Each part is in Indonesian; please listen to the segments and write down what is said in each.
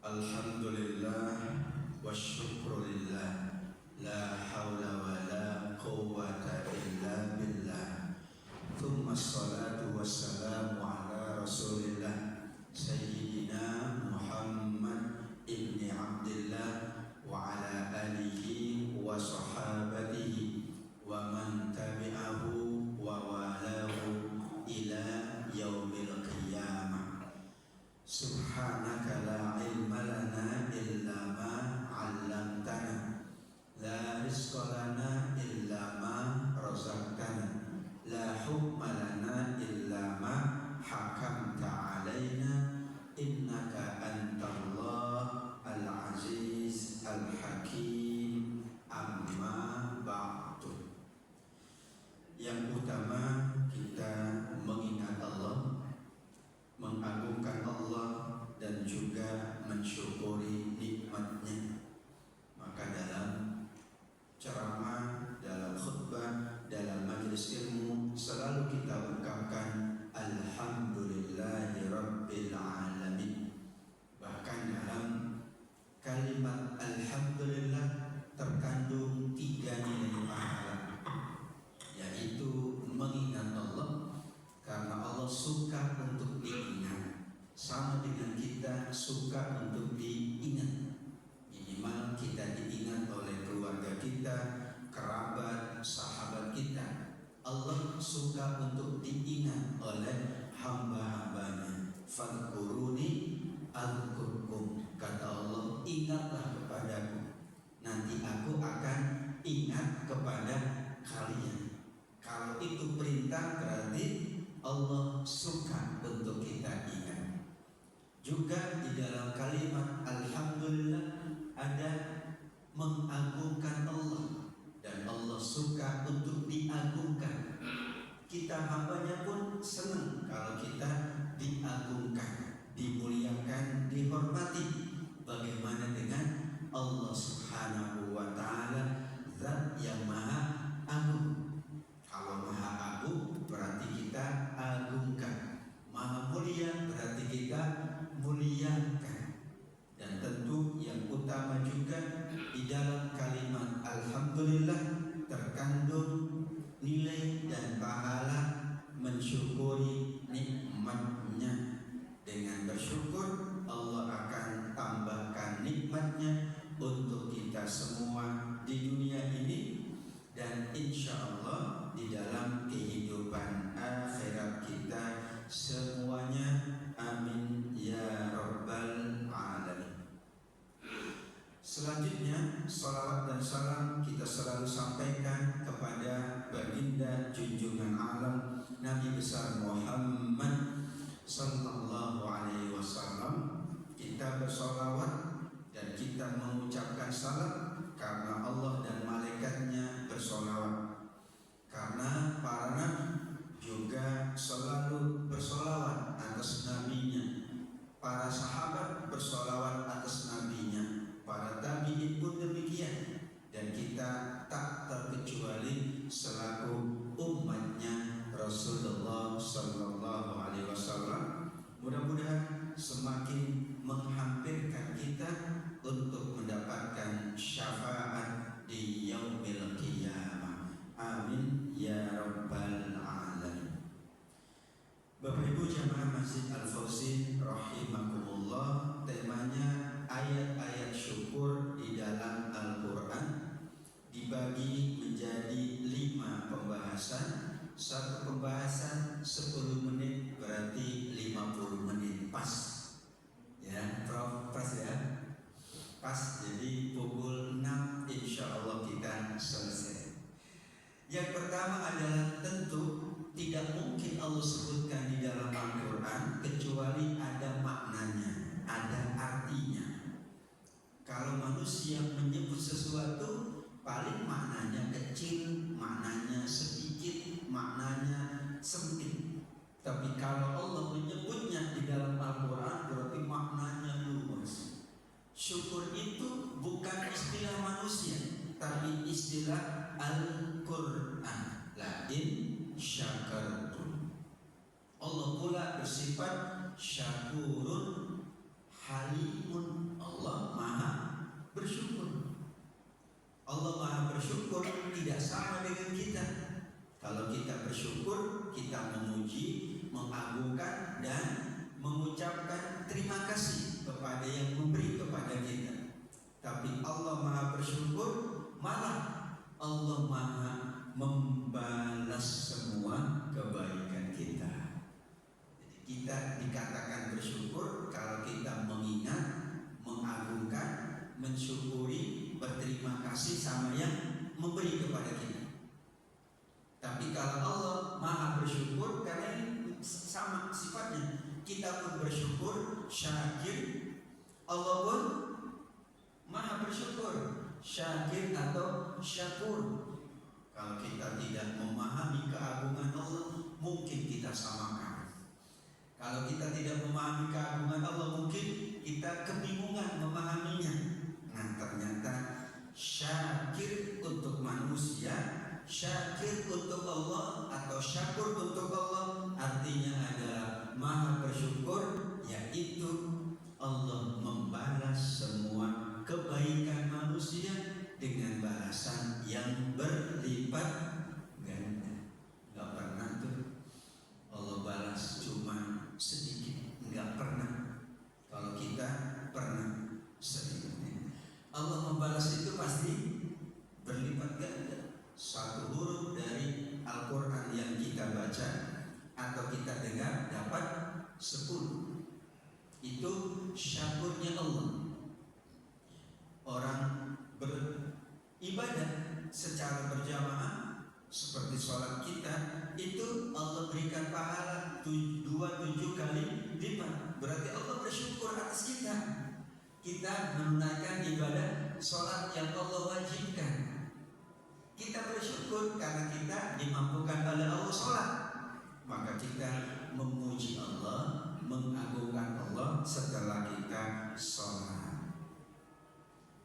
Alhamdulillah wa syukrulillah, la hawla wa la quwwata illa billah. Thumma salatu wassalamu ala rasulillah Sayyidina Muhammad ibni Abdillah wa ala alihi wa sahabatihi wa man tabi'ahu wa walahu ila yaumil qiyamah. Subhanaka la ilma lana illa ma 'allamtana, la rizqa lana illa ma razaqtana, la hukma lana illa ma hakamta 'alaina, innaka antallah al-aziz al-hakim. Amma ba'du. Yang utama kita mengingat Allah, mengagungkan Allah, dan juga mensyukuri nikmatnya. Maka dalam ceramah, dalam khutbah, dalam majelis ilmu selalu kita ungkapkan Alhamdulillahi Rabbil Alamin. Bahkan dalam kalimat Alhamdulillah terkandung 3 nilai pahala, yaitu mengingat Allah karena Allah suka untuk diingat, sama dengan kita suka untuk diingat. Minimal kita diingat oleh keluarga kita, kerabat, sahabat kita. Allah suka untuk diingat oleh hamba-hambanya. Fadkuruni adkurkum, kata Allah, ingatlah kepadaku, nanti aku akan ingat kepada kalian. Kalau itu perintah berarti Allah suka untuk kita ingat. Juga di dalam kalimat Alhamdulillah ada mengagungkan Allah, dan Allah suka untuk diagungkan. Kita hambanya pun senang kalau kita diagungkan, dimuliakan, dihormati. Bagaimana dengan Allah Subhanahu wa Ta'ala, Zat yang Maha Agung. Kalau Maha Agung berarti kita agungkan, Maha Mulia berarti kita muliakan. Dan tentu yang utama juga di dalam kalimat Alhamdulillah terkandung nilai dan pahala mensyukuri nikmatnya. Dengan bersyukur Allah akan tambahkan nikmatnya untuk kita semua di dunia ini, dan insya Allah di dalam kehidupan akhirat kita semuanya. Amin ya rabbal alamin. Selanjutnya, salawat dan salam kita selalu sampaikan kepada baginda junjungan alam Nabi besar Muhammad sallallahu alaihi wasallam. Kita bersolawat dan kita mengucapkan salam karena Allah dan malaikatnya bersolawat, karena para nabi juga selalu bersolawat atas nabinya, para sahabat bersolawat atas nabinya, para tabi'in pun demikian, dan kita tak terkecuali selaku umatnya Rasulullah sallallahu alaihi wasallam. Mudah-mudahan semakin menghampirkan kita untuk mendapatkan syafaat di yaumil qiyamah. Amin ya rabbal alamin. Bapak Ibu jamaah Masjid Al-Fawzi rahimakumullah, temanya ayat-ayat syukur di dalam Al-Quran dibagi menjadi 5 pembahasan. Satu pembahasan 10 menit, berarti 50 menit pas. Ya, Prof, pas ya? Pas, jadi pukul 6 insya Allah kita selesai. Yang pertama adalah tentu tidak mungkin Allah sebutkan di dalam Al-Quran kecuali ada maknanya, ada artinya. Kalau manusia menyebut sesuatu paling maknanya kecil, maknanya sedikit, maknanya sempit. Tapi kalau Allah menyebutnya di dalam Al-Quran berarti maknanya luas. Syukur itu bukan istilah manusia, tapi istilah Al-Quran. La in syakartum. Allah pula bersifat syakurun halimun. bersyukur, kita memuji, mengagungkan dan mengucapkan terima kasih kepada yang memberi kepada kita. Tapi Allah Maha bersyukur, malah Allah Maha membalas semua kebaikan kita. Jadi kita dikatakan bersyukur kalau kita mengingat, mengagungkan, mensyukuri, berterima kasih sama yang memberi kepada kita. Tapi kalau Allah Maha bersyukur, karena ini sama sifatnya, kita pun bersyukur, syakir, Allah pun Maha bersyukur, syakir atau syakur. Kalau kita tidak memahami keagungan Allah, mungkin kita samakan. Kalau kita tidak memahami keagungan Allah, mungkin kita kebingungan memahaminya. Nah, ternyata syakir untuk manusia, syakir untuk Allah atau syakur untuk Allah artinya adalah Maha bersyukur, yaitu Allah membalas semua kebaikan manusia dengan balasan yang berlipat ganda. Gak pernah tuh Allah balas cuma sedikit, gak pernah. Kalau kita pernah sedikit. Allah membalas itu pasti berlipat ganda. Satu huruf dari Al-Quran yang kita baca atau kita dengar dapat 10. Itu syakurnya Allah. Orang beribadah secara berjamaah seperti sholat kita, itu Allah berikan pahala 27 kali lipat. Berarti Allah bersyukur atas kita. Kita menunaikan ibadah sholat yang Allah wajibkan. Kita bersyukur karena kita dimampukan oleh Allah sholat. Maka kita memuji Allah, mengagungkan Allah setelah kita sholat.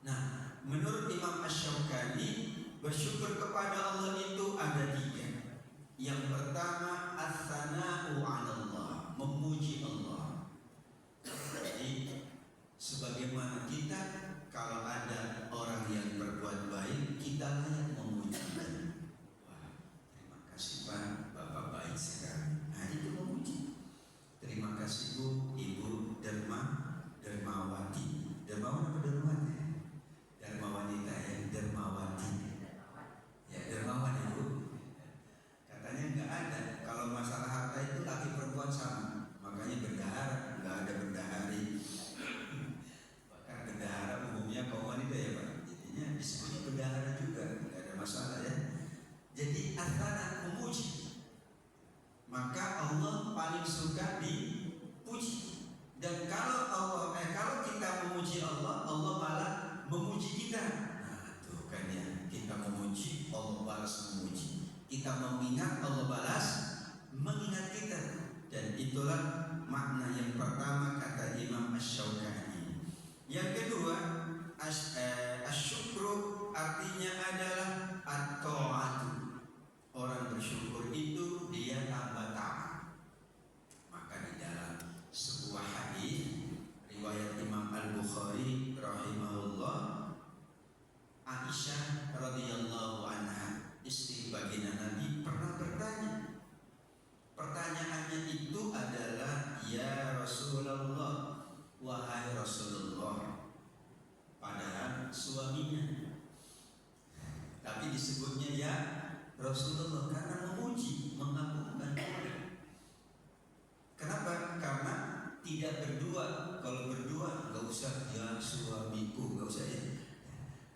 Nah, menurut Imam Asy-Syaukani, bersyukur kepada Allah itu ada 3. Yang pertama, ats-tsana'u 'ala Allah, memuji Allah. Jadi sebagaimana kita, kalau ada orang yang berbuat baik, kita layak memujinya. Wah, terima kasih Pak, Bapak baik sekali. Nah, itu memuji. Terima kasih Bu, Ibu Dermawati. Dermawan apa Dermawati? Dermawanita ya, Dermawati. Ya, Dermawan ya Bu. Katanya nggak ada. Kalau masalah harta itu laki perempuan sama. Makanya bendahara, nggak ada bendahari. Bahkan bendahara umumnya kaum wanita ya Pak. Jadinya disebutnya bendahara juga, nggak ada masalah ya. Jadi antara memuji, maka Allah paling suka dipuji. Dan kalau kita memuji Allah, Allah malah memuji kita. Nah, tuh kan ya, kita memuji, Allah balas memuji. Kita mengingat, Allah balas mengingat kita. Dan itulah makna yang pertama kata Imam Asy-Syaukani. Yang kedua, asyukru artinya adalah at-ta'atu. Orang bersyukur itu dia tambah taat. Maka di dalam sebuah hadis riwayat Imam Al-Bukhari rahimahullah, Aisyah radhiyallahu anha, istri baginda Nabi, pernah bertanya. Pertanyaannya itu adalah, ya Rasulullah, wahai Rasulullah. Padahal suaminya, tapi disebutnya ya Rasulullah karena memuji, mengagungkan. Kenapa? Karena tidak berdua. Kalau berdua nggak usah ya suamiku, nggak usah ya.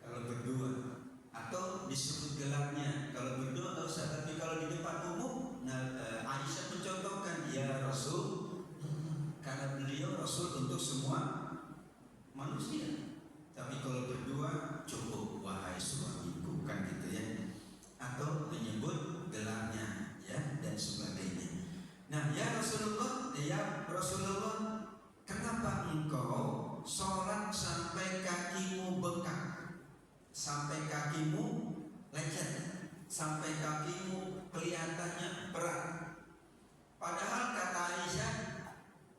Kalau berdua atau disebut gelarnya, kalau berdua nggak usah. Tapi kalau di depan umum, Aisyah mencontohkan ya Rasul, karena beliau Rasul untuk semua manusia. Tapi kalau berdua cukup wahai suamiku, kan gitu ya. Atau menyebut gelarnya ya dan sebagainya. Nah, ya Rasulullah, kenapa engkau sholat sampai kakimu bengkak, sampai kakimu lecet, sampai kakimu kelihatannya berat? Padahal kata Aisyah,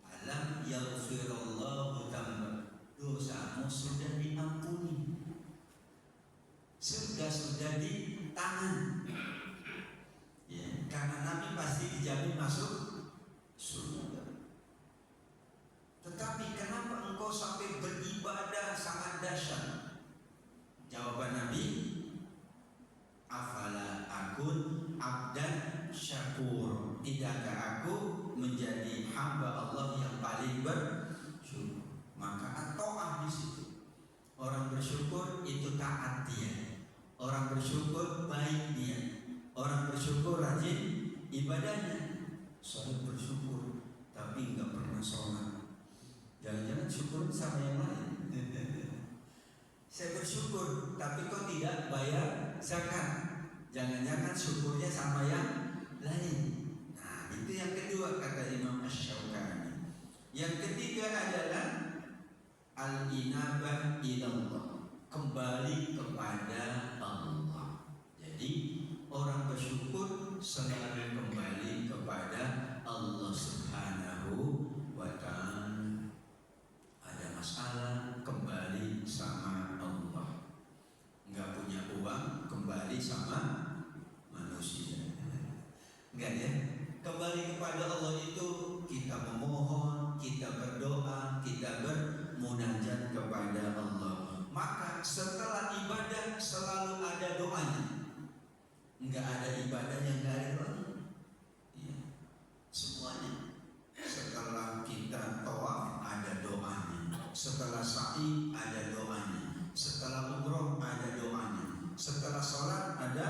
alam yaghfirullahu tambah, dosamu sudah diampuni, sudah di tangan. Ya, karena tidakkah aku menjadi hamba Allah yang paling bersyukur? Maka at-ta'ah di situ. Orang bersyukur itu taat dia. Orang bersyukur baik dia. Orang bersyukur rajin ibadahnya. Saya bersyukur tapi nggak pernah sholat. Jangan-jangan syukur sama yang lain. Saya bersyukur tapi kok tidak bayar zakat. Jangan-jangan syukurnya sama yang lain. Nah, itu yang kedua kata Imam Asy-Syaukani. Yang ketiga adalah al-inabah ilallah, kembali kepada Allah. Jadi orang bersyukur selalu kembali kepada Allah Subhanahu wa ta'ala. Ada masalah, kembali sama Allah. Enggak punya uang, kembali sama manusia. Enggak ya? Kembali kepada Allah itu kita memohon, kita berdoa, kita bermunajat kepada Allah. Maka setelah ibadah selalu ada doanya. Enggak ada ibadah yang enggak ada doanya. Ya. Semuanya. Setelah kita tawaf ada doanya. Setelah sa'i ada doanya. Setelah umroh ada doanya. Setelah sholat ada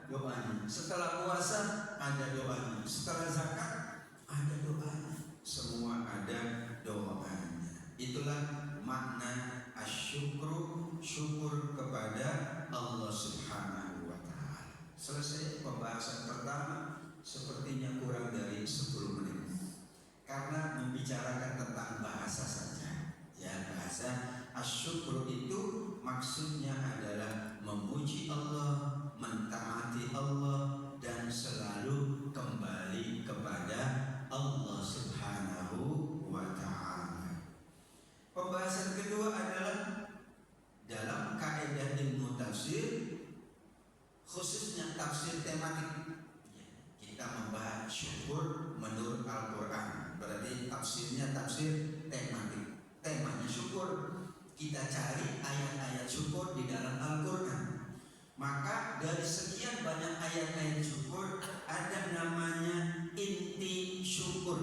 doanya. Setelah puasa ada doanya. Setelah zakat ada doanya. Semua ada doanya. Itulah makna asyukru, syukur kepada Allah Subhanahu wa ta'ala. Selesai pembahasan pertama. Sepertinya kurang dari 10 menit karena membicarakan tentang bahasa saja. Ya, bahasa asyukru itu maksudnya adalah memuji Allah, mentaati Allah, dan selalu kembali kepada Allah Subhanahu wa ta'ala. Pembahasan kedua adalah dalam kaidah ilmu tafsir, khususnya tafsir tematik. Kita membahas syukur menurut Al-Quran. Berarti tafsirnya tafsir tematik. Temanya syukur. Kita cari ayat-ayat syukur di dalam Al-Quran. Maka dari sekian banyak ayat-ayat syukur, ada namanya inti syukur.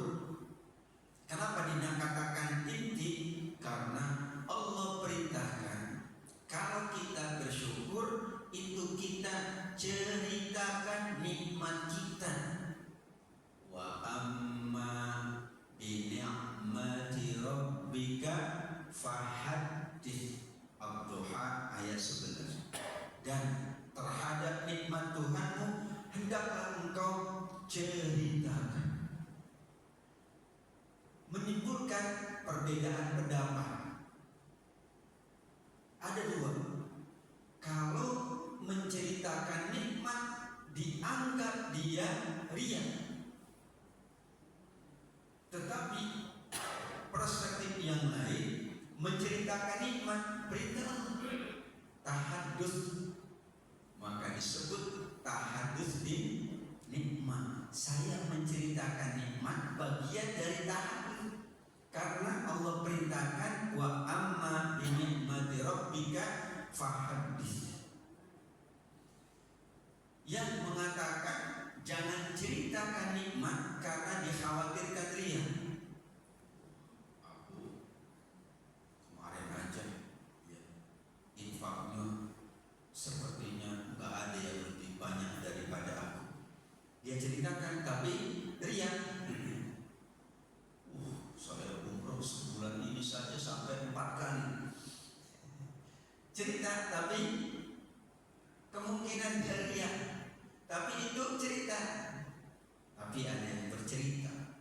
Kenapa dinamakan inti? Karena Allah perintahkan kalau kita bersyukur itu kita ceritakan nikmat kita. Wa amma bi ni'mati rabbika fahaddits. Ad-Duha ayat 11. Dan terhadap nikmat Tuhanmu hendaklah engkau ceritakan. Menimbulkan perbedaan pendapat. Ada dua. Kalau menceritakan nikmat dianggap dia riya. Tetapi perspektif yang lain menceritakan nikmat perintah tahadus, maka disebut tahadus di nikmat. Saya menceritakan nikmat bagian dari tahadus karena Allah perintahkan wa amma bi ni'mati rabbika fahaddits. Yang mengatakan jangan ceritakan nikmat karena dikhawatirkan riya. Aku kemarin aja ya, infaknya sepertinya nggak ada yang lebih banyak daripada aku. Dia ceritakan tapi riya. Saya umroh sebulan ini saja sampai 4 kali. Cerita tapi kemungkinan dia riya. Tapi itu cerita. Tapi ada yang bercerita.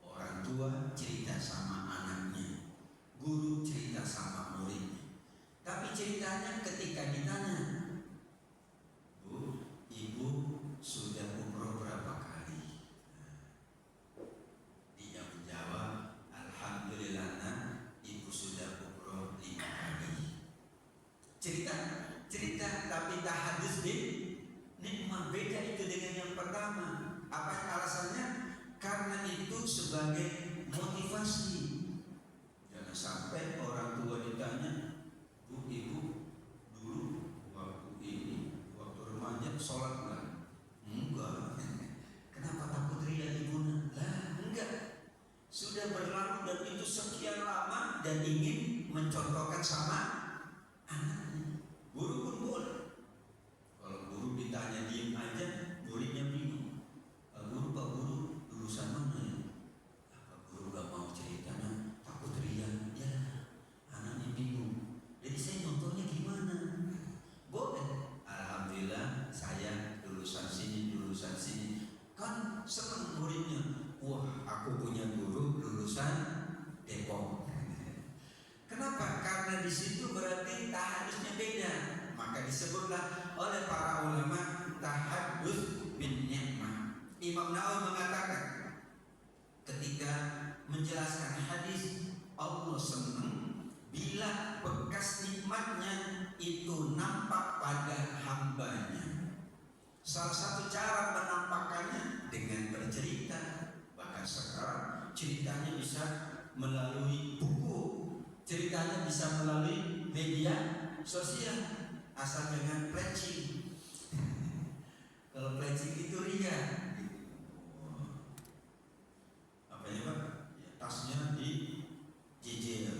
Orang tua cerita sama anaknya, guru cerita sama muridnya. Tapi ceritanya ketika ditanya, Bu, Ibu sudah umroh berapa kali? Dia menjawab, Alhamdulillah nak, Ibu sudah umroh 5 kali. Cerita tapi tahadus di nikmat. Beda itu dengan yang pertama. Apa alasannya? Karena itu sebagai motivasi. Jangan sampai orang tua ditanya, Bu, Ibu dulu waktu ini, waktu remaja sholat enggak? Enggak. Kenapa takut riya? dan ingin mencontohkan sama anaknya. Guru pun boleh. Kalau guru ditanya diem aja, muridnya bingung. Pak guru lulusan mana ya? Pak guru gak mau ceritanya, takut riak. Ya, anaknya bingung. Jadi saya contohnya gimana? Boleh. Alhamdulillah saya lulusan sini. Kan senang muridnya. Wah, aku punya guru lulusan Depok. Kenapa? Karena di situ berarti tahaddusnya beda. Maka disebutlah oleh para ulama tahaddus bin ni'mah. Imam Nawawi mengatakan ketika menjelaskan hadis, Allah senang bila bekas nikmatnya itu nampak pada hambanya. Salah satu cara menampakkannya dengan bercerita. Bahkan sekarang ceritanya bisa melalui buku, ceritanya bisa melalui media sosial, asal jangan plecing. Kalau plecing itu ria. Apa ya Pak? Ya, tasnya di jejer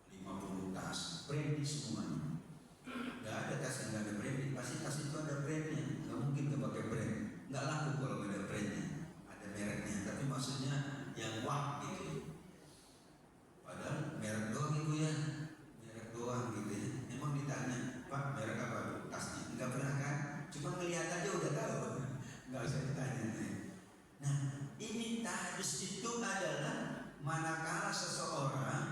50 tas, branded semuanya. Gak ada tas yang gak ada branded, pasti tas itu ada brandnya. Gak mungkin gak pakai brand, gak laku kalau gak ada brandnya. Ada mereknya, tapi maksudnya yang wah gitu. Padahal merek doang ibu ya, merek doang gitu ya. Emang ditanya, Pak merek apa tasnya? Enggak pernah kan? Cuma ngelihat aja udah tahu, nggak usah ditanya. Nah, ini tahaddus itu adalah manakala seseorang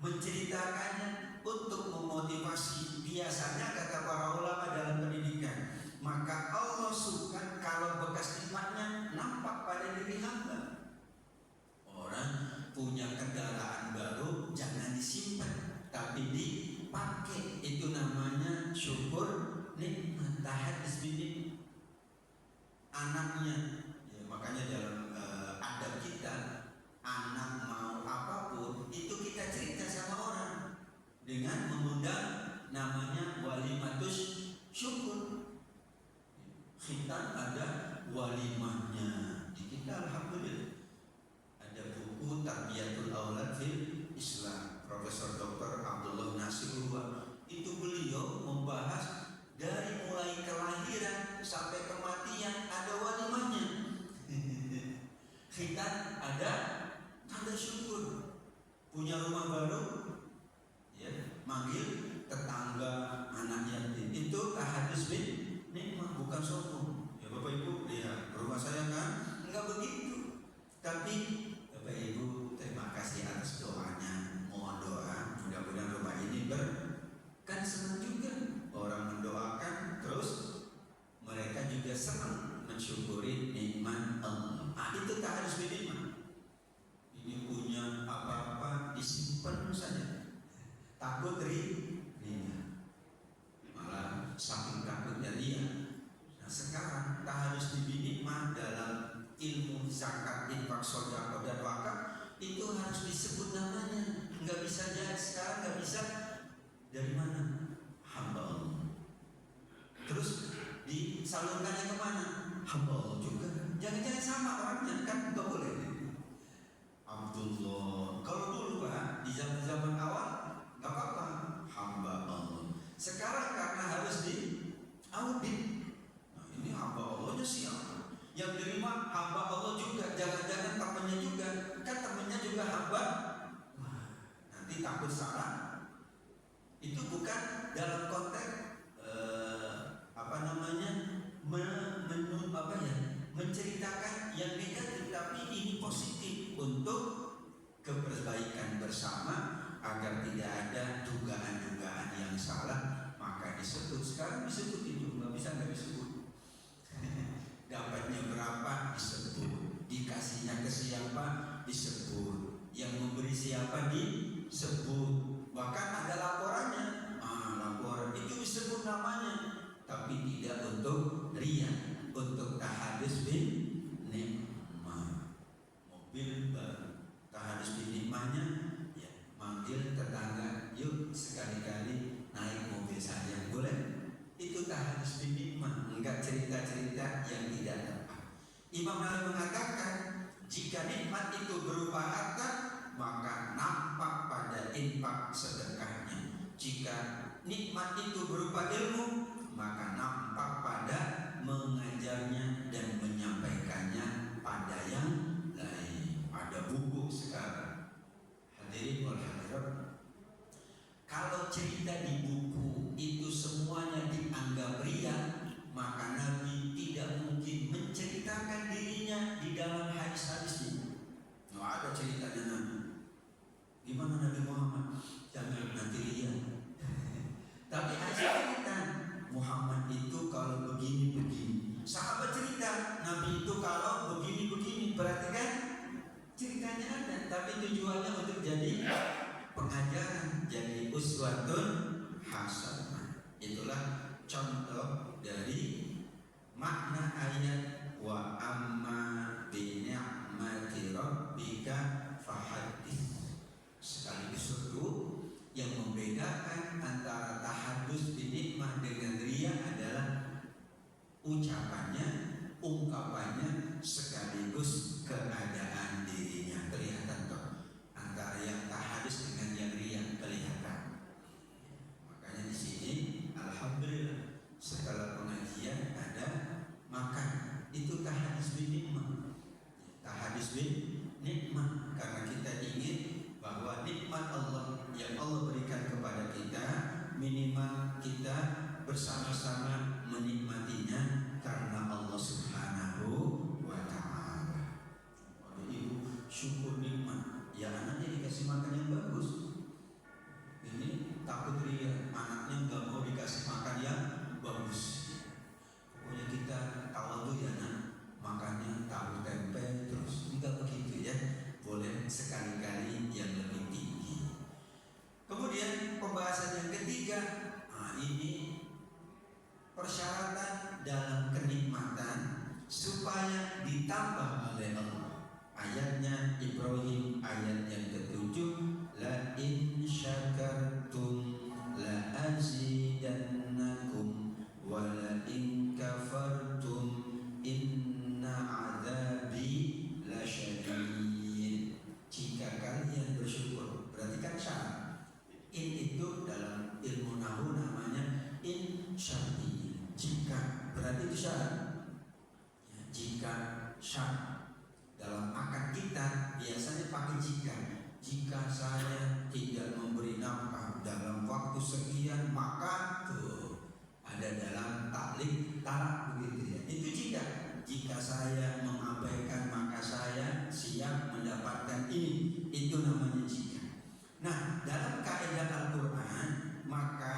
menceritakannya untuk memotivasi. Biasanya kata para ulama dalam pendidikan, maka Allah suka kalau bekas nikmatnya nampak pada diri hamba. Orang punya kendaraan baru jangan disimpan, tapi dipakai. Itu namanya syukur nikmat. Tahaddus bin anaknya ya, makanya dalam adab kita, anak mau apapun itu kita cerita sama orang dengan mengundang namanya walimatus syukur. Khitan ada walimahnya di kita. Alhamdulillah ada buku Tarbiyatul Aulad fil Islam, Profesor Dr. Abdullah Nasirullah. Itu beliau membahas dari mulai kelahiran sampai kematian ada walimahnya. Khitan ada tanda syukur. Punya rumah baru, ya, manggil tetangga, anak yatim. Itu tahaddus bin nikmah, bukan sombong. Ya Bapak Ibu, lihat rumah saya kan enggak begitu. Tapi Bapak Ibu terima kasih atas doanya. Mohon doa, mudah-mudahan rumah ini kan senang juga orang mendoakan, terus mereka juga senang mensyukuri nikmat Allah. Itu tahaddus bin nikmah. Ini punya apa-apa disimpan saja, takut ria, malah saking takutnya dia. Nah sekarang tahaddus bin nikmah dalam ilmu zakat, infak, sedekah dan wakaf itu harus disebut namanya. Nggak bisa jadi sekarang, nggak bisa dari mana? Hamba Allah. Terus disalurkannya kemana? Hamba Allah juga. Jangan-jangan sama orangnya, kan nggak boleh. Abdullah. Kalau dulu Pak, di zaman-zaman awal nggak apa-apa, hamba Allah. Sekarang karena harus diaudit. Nah ini hamba Allahnya siapa? Yang terima hamba Allah juga. Jangan-jangan temannya juga, kan temannya juga hamba. Wah, nanti takut salah. Itu bukan dalam konteks menceritakan yang negatif, tapi ini positif untuk keperbaikan bersama agar tidak ada dugaan-dugaan yang salah. Maka disebut, sekarang disebut itu, nggak disebut. Dapatnya berapa disebut, dikasihnya ke siapa disebut, yang memberi siapa disebut, bahkan ada laporannya. Laporan itu disebut namanya, tapi tidak untuk ria, untuk tahaddus bin nikmah. Mobil baru, tahaddus bin nikmahnya ya, manggil tetangga, yuk sekali-kali naik mobil saya, boleh? Itu tahaddus bin nikmah, enggak cerita-cerita yang tidak tepat. Imam Nawawi mengatakan, jika nikmat itu berupa harta, maka nampak pada pada infak sedekahnya. Jika nikmat itu berupa ilmu, maka nampak pada mengajarnya dan menyampaikannya pada yang lain. Ada buku sekarang, hadirin wal hadirat, kalau cerita di buku itu semuanya dianggap ria, maka Nabi tidak mungkin menceritakan dirinya di dalam hadis-hadisnya. Ada ceritanya Nabi. Gimana Nabi Muhammad? Jangan nanti ria. Tapi ada cerita Muhammad itu kalau begini-begini. Sahabat cerita Nabi itu kalau begini-begini. Perhatikan ceritanya ada, tapi tujuannya untuk jadi pengajaran, jadi uswatun hasanah. Itulah contoh dari makna ayat wa amma bi ni'mati rabbika fahaddits. Sekaligus itu yang membedakan antara tahadus bi nikmah dengan riya adalah ucapannya, ungkapannya, sekaligus keadaan dirinya. Kelihatan toh antara yang tahadus dengan yang riya, kelihatan. Makanya di sini alhamdulillah setelah pengajian ada makan, itu tahadus bin nikmah. Tahadus bin nikmah karena kita ingin bahwa nikmat Allah yang Allah berikan kepada kita, minimal kita bersama-sama menikmatinya karena Allah Subhanahu wa ta'ala. Waduh ibu, syukur nikmat. Ya anaknya dikasih makan yang bagus. Ini takut ria, anaknya nggak mau dikasih makan yang bagus. Pokoknya kita tawadhu ya nak, makannya tahu tempe terus. Enggak begitu ya. Boleh sekali-kali yang lebih tinggi. Kemudian pembahasan yang ketiga, ini persyaratan dalam kenikmatan supaya ditambah oleh Allah. Ayatnya Ibrahim ayat yang ke-7, la in syakartum la azidannakum wa la in kafartum inna adzabi lasyadid. Jika kalian bersyukur, berarti kan syarat. In itu dalam ilmu nahwu namanya in syarti. Jika berarti itu syarat. Ya, jika syarat dalam akad kita biasanya pakai jika. Jika saya tidak memberi nafkah dalam waktu sekian, maka tuh ada dalam taklik talak begitu ya. Itu jika. Jika saya mengabaikan maka saya siap mendapatkan ini. Itu namanya jika. Nah, dalam kaidah Al-Quran, maka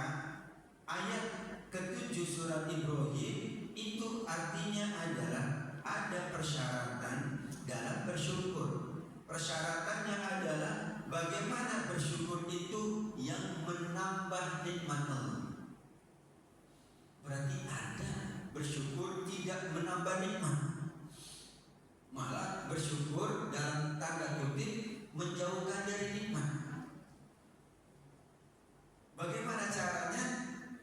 ayat ke-7 surat Ibrahim itu artinya adalah ada persyaratan dalam bersyukur. Persyaratannya adalah bagaimana bersyukur itu yang menambah nikmat Allah. Berarti ada bersyukur tidak menambah nikmat, malah bersyukur dalam tanda kutip menjauhkan dari nikmat. Bagaimana caranya?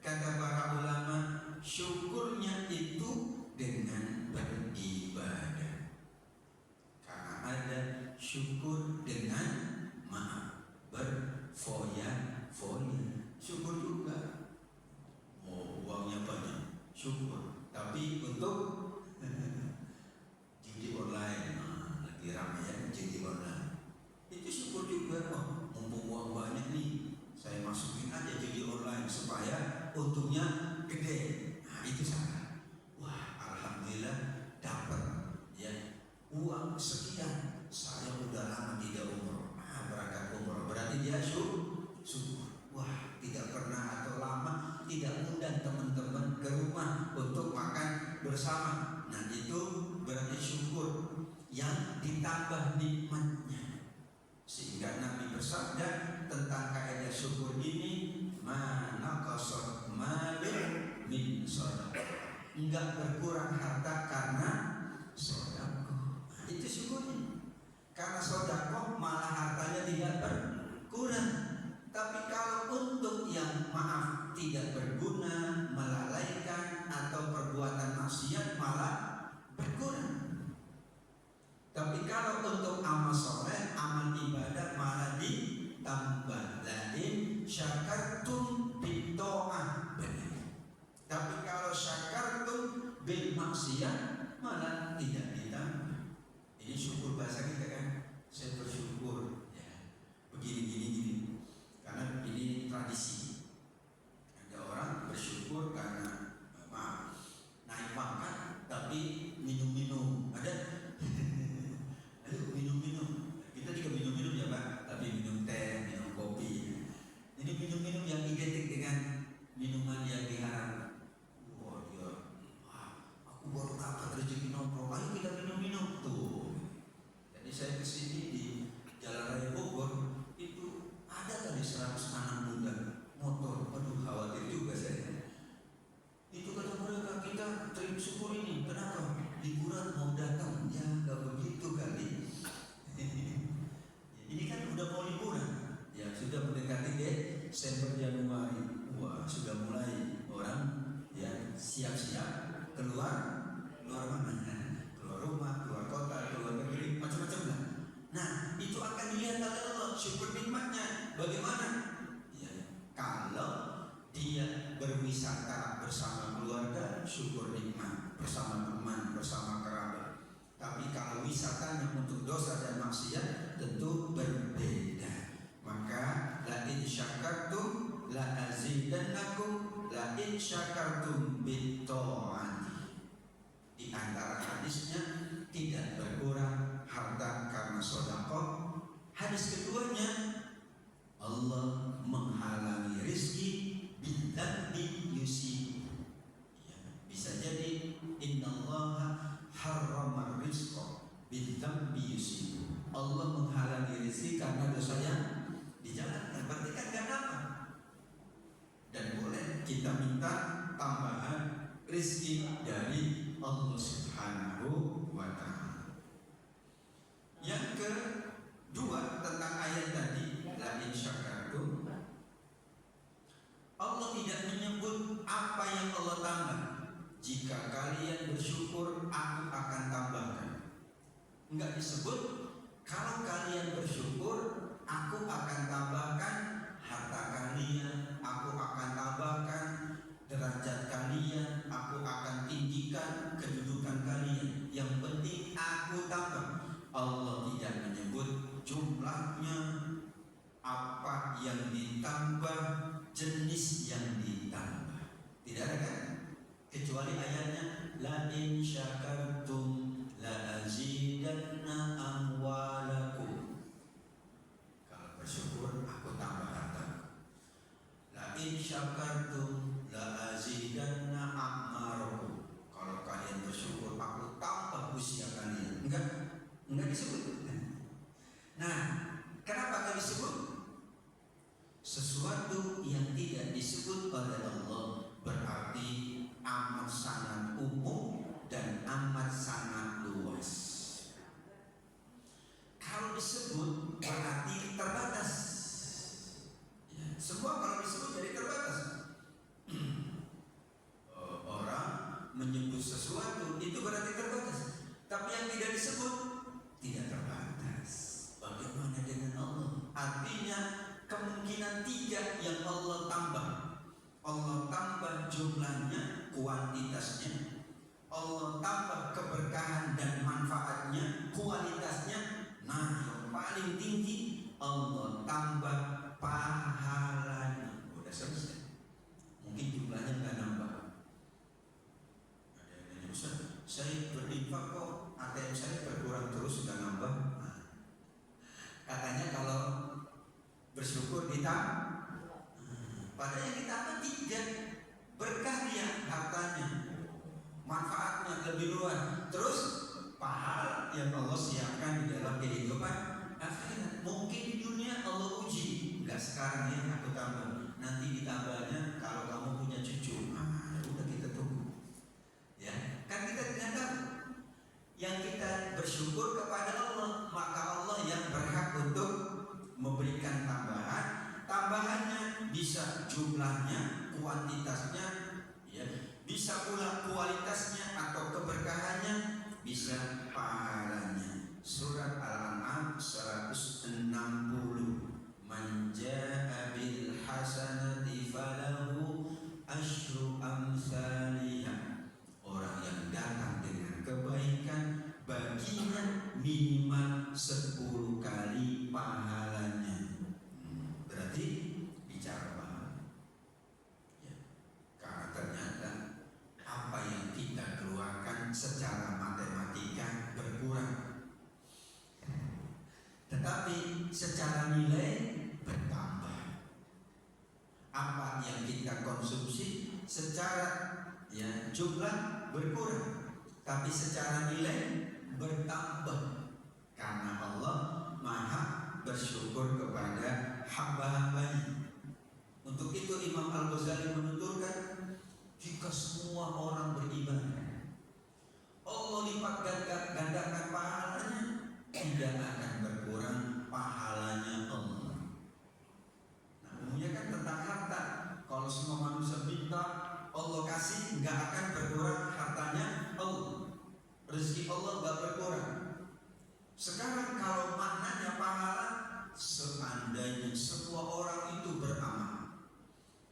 Kata para ulama, syukurnya itu dengan beribadah. Karena ada syukur dengan maaf, berfoya-foya. Syukur juga. Oh, uangnya banyak, syukur. Tapi untuk judi online, lagi ramai ya judi online. Itu syukur juga. Oh, mumpung uang banyak nih, saya masukin aja judi online supaya untungnya gede. Nah, itu salah. Wah, alhamdulillah dapat ya uang sekian. Saya udah lama tidak umroh. Berangkat umroh. Berarti dia syukur. Wah, tidak pernah atau lama tidak undang teman-teman ke rumah untuk makan bersama. Nah, itu berarti syukur yang ditambah nikmatnya. Sehingga Nabi bersabda tentang kaidah syukur ini, mana qasad malun min shadaqah. Enggak berkurang harta karena sedekah. Nah, itu syukurnya. Karena sedekah malah hartanya tidak berkurang. Tapi kalau untuk yang maaf tidak berguna, melalaikan atau perbuatan maksiat malah berkurang. Tapi kalau untuk amal soleh, amal ibadah malah tambah. Lain syakartum bil ta'ah, benar. Tapi kalau syakartum bil maksiyah malah tidak ditambah. Ini syukur bahasa kita kan. Saya bersyukur ya. Begini. Karena ini tradisi. Ada orang bersyukur karena naik pangkat tapi minum-minum. Ada ayo minum-minum. Kita juga minum-minum ya Pak, tapi minum teh, minum kopi. Ini minum-minum yang identik dengan minuman yang diharam. Wah, aku baru dapat rezeki nongkrong. Ayo kita minum-minum tuh. Jadi saya kesini di Jalan Raya Bogor itu ada tadi 100 anak muda motor. Aduh, khawatir juga saya. Itu kata mereka, kita terima syukur ini. Kenapa? Liburan mau datang. Ya nggak begitu kali. Ini kan udah mau liburan. Ya sudah mendekati Desember Januari. Wah, sudah mulai orang ya siap-siap keluar mana? Keluar rumah, keluar kota, keluar negeri, macam-macam lah. Nah, itu akan dilihat oleh Allah, syukur nikmatnya. Bagaimana? Ya, kalau dia berwisata bersama keluarga, syukur nikmat, bersama teman, bersama kerabat. Tapi kalau wisatanya untuk dosa dan maksiat, tentu berbeda. Maka la in syakartum la azidannakum, la in syakartum bitta'ati. Di antara hadisnya tidak berkurang harta karena sedekah. Hadis keduanya, Allah menghalangi rezeki bidzambi yusib. Ya, bisa jadi innallaha harrama rizqa bidzambi yusib. Allah menghalangi rezeki karena dosanya dijalankan. Berarti kan gak dapat. Dan boleh kita minta tambahan rezeki dari Allah Subhanahu wa ta'ala. Yang kedua tentang ayat tadi, la in syakartum, Allah tidak menyebut apa yang Allah tambah. Jika kalian bersyukur, aku akan tambahkan. Enggak disebut. Kalau kalian bersyukur, aku akan tambahkan harta kalian, aku akan tambahkan derajat kalian, aku akan tinggikan kedudukan kalian. Yang penting aku tambah. Allah tidak menyebut jumlahnya, apa yang ditambah, jenis yang ditambah. Tidak ada kan? Kecuali ayatnya la in syakartum la azidanna amwalakum. Kalau bersyukur aku tambah harta. La in syakartum la azidanna a'marakum. Kalau kalian bersyukur aku tambah usia kalian. Enggak disebut. Nah, kenapa enggak disebut? Sesuatu yang tidak disebut oleh Allah berarti amat sangat umum dan amat sangat luas. Kalau disebut berarti terbatas. Ya, semua kalau disebut jadi terbatas. Orang menyebut sesuatu itu berarti terbatas. Tapi yang tidak disebut tidak terbatas. Bagaimana dengan Allah? Artinya kemungkinan tiga yang Allah tambah. Allah tambah jumlahnya, kuantitasnya. Allah tambah keberkahan dan manfaatnya, kualitasnya. Nah, yang paling tinggi Allah tambah pahalanya. Udah selesai. Mungkin jumlahnya nggak nambah. Ada yang nanya, Ustaz, saya berinfak kok ATM saya berkurang terus, nggak nambah. Nah, katanya kalau bersyukur ditambah. Padahal yang ditambah tiga, berkah dia hartanya, manfaatnya lebih luas. Terus pahala yang Allah siapkan di dalam kehidupan akhirat. Mungkin di dunia Allah uji, enggak sekarang ya aku tambah, nanti ditambahnya kalau kamu punya cucu. Nah, udah kita tunggu. Ya, kan kita tidak tahu. Yang kita bersyukur kepada Allah, maka Allah yang berhak untuk memberikan tambahan. Tambahannya bisa jumlahnya, kuantitasnya, ya, bisa pula kualitasnya atau keberkahannya, bisa pahalanya. Surat Al-An'am 160. Man jaa bil hasanati falahu asyru amsalihah. Orang yang datang dengan kebaikan baginya minimal 10 kali pahalanya. Berarti bicara pahala. Ya. Karena ternyata apa yang kita keluarkan secara matematika berkurang, tetapi secara nilai bertambah. Apa yang kita konsumsi secara jumlah berkurang, tapi secara nilai bertambah. Karena Allah Maha bersyukur kepada hamba-hambanya. Untuk itu Imam Al-Ghazali menuturkan, jika semua orang beribadah, Allah lipat gandakan pahalanya, tidak akan berkurang pahalanya Allah. Nah, umumnya kan tentang harta. Kalau semua manusia minta, Allah kasih, nggak akan berkurang hartanya Allah. Rezeki Allah nggak berkurang. Sekarang kalau maknanya pahala, seandainya semua orang itu beramal,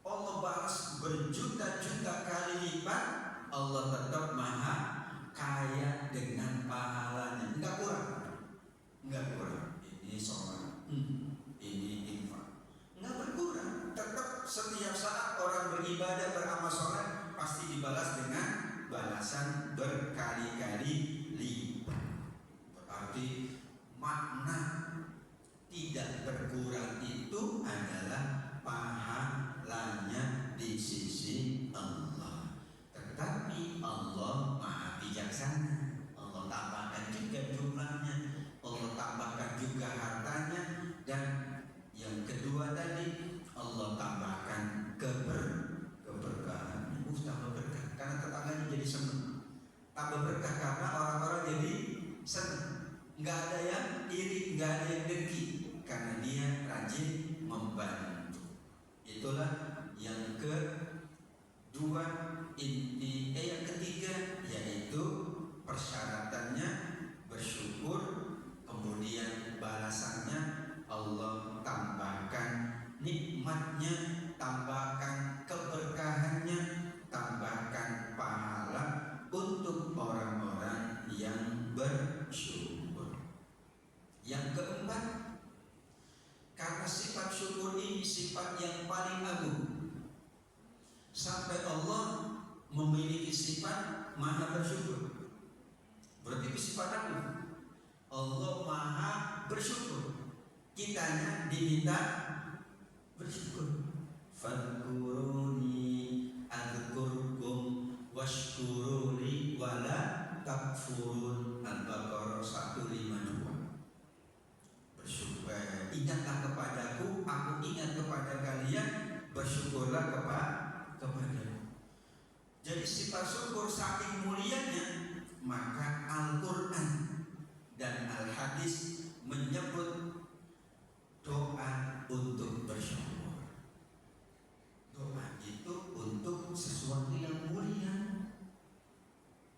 Allah balas berjuta-juta kali lipat, Allah tetap maha kaya dengan pahalanya, nggak kurang, nggak kurang. Ini sholat, ini infak, nggak berkurang. Tetap setiap saat orang beribadah beramal sholat pasti dibalas dengan balasan berkali-kali lipat. Berarti makna tidak berkurang itu adalah pahalanya di sisi Allah. Tetapi Allah Maha bijaksana. Allah tambahkan juga jumlahnya, Allah tambahkan juga hartanya, dan yang kedua tadi Allah tambahkan keberkahan. Tambah berkah karena tetangganya jadi senang. Tambah berkah karena orang-orang jadi senang. Nggak ada yang iri, nggak ada yang dengki, karena dia rajin membantu. Itulah yang kedua. Yang ketiga yaitu persyaratannya bersyukur, kemudian balasannya Allah tambahkan nikmatnya, tambahkan keberkahannya, tambahkan pahala untuk orang-orang yang bersyukur. Yang keempat, karena sifat syukur ini sifat yang paling agung, sampai Allah memiliki sifat maha bersyukur. Berarti sifat agung. Allah maha bersyukur, kitanya diminta bersyukur. Fadkuruni adzkurkum washkuruli wala takfurun. Al-Baqarah 152. Bersyukur, ingatlah kepadaku, aku ingat kepada kalian, bersyukurlah kepadaku. Jadi sifat syukur saking mulianya, maka Al-Quran dan Al-Hadis menyebut doa untuk bersyukur. Doa itu untuk sesuatu yang mulia.